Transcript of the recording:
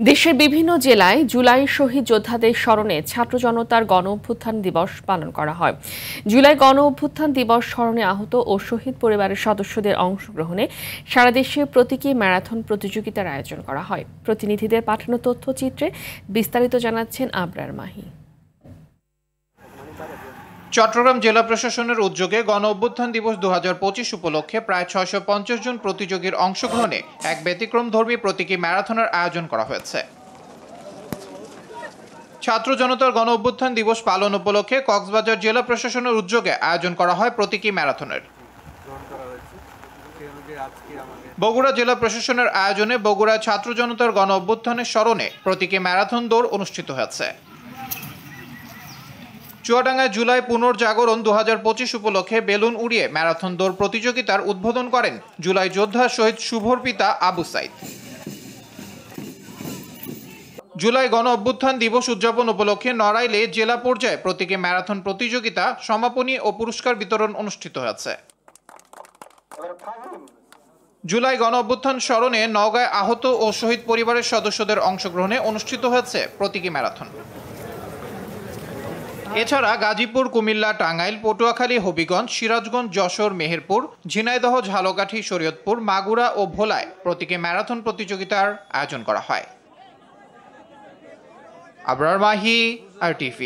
দেশের বিভিন্ন জেলায় জুলাই শহীদ যোদ্ধাদের স্মরণে ছাত্র জনতার গণ অভ্যুত্থান দিবস পালন করা হয়। জুলাই গণ অভ্যুত্থান দিবস স্মরণে আহত ও শহীদ পরিবারের সদস্যদের অংশগ্রহণে সারা দেশে প্রতীকী ম্যারাথন প্রতিযোগিতার আয়োজন করা হয়। প্রতিনিধিদের পাঠানো তথ্যচিত্রে বিস্তারিত জানাচ্ছেন আবরার মাহি। চট্টগ্রাম জেলা প্রশাসনের উদ্যোগে গণ অভ্যুত্থান দিবস ২০২৫ উপলক্ষে প্রায় ৬৫০ জন প্রতিযোগীর অংশগ্রহণে এক ব্যতিক্রমধর্মী প্রতীকী ম্যারাথনের আয়োজন করা হয়েছে। ছাত্র জনতার গণ অভ্যুত্থান দিবস পালন উপলক্ষে কক্সবাজার জেলা প্রশাসনের উদ্যোগে আয়োজন করা হয় প্রতীকী ম্যারাথনের। বগুড়া জেলা প্রশাসনের আয়োজনে বগুড়া ছাত্র জনতার গণ অভ্যুত্থানের স্মরণে প্রতীকী ম্যারাথন দৌড় অনুষ্ঠিত হয়েছে। চুয়াডাঙ্গায় জুলাই পুনর্জাগরণ ২০২৫ উপলক্ষে বেলুন উড়িয়ে ম্যারাথন দৌড় প্রতিযোগিতার উদ্বোধন করেন জুলাই যোদ্ধা শহীদ শুভর পিতা আবু সাইদ। জুলাই গণ অভ্যুত্থান দিবস উদযাপন উপলক্ষে নড়াইলে জেলা পর্যায়ে প্রতীকী ম্যারাথন প্রতিযোগিতা সমাপনী ও পুরস্কার বিতরণ অনুষ্ঠিত হয়েছে। জুলাই গণ অভ্যুত্থান স্মরণে নওগাঁয় আহত ও শহীদ পরিবারের সদস্যদের অংশগ্রহণে অনুষ্ঠিত হয়েছে প্রতীকী ম্যারাথন। এছাড়া গাজীপুর, কুমিল্লা, টাঙ্গাইল, পটুয়াখালী, হবিগঞ্জ, সিরাজগঞ্জ, যশোর, মেহেরপুর, ঝিনাইদহ, ঝালকাঠি, শরীয়তপুর, মাগুরা ও ভোলায় প্রতীকী ম্যারাথন প্রতিযোগিতার আয়োজন করা হয়। আবরার মাহি, RTV।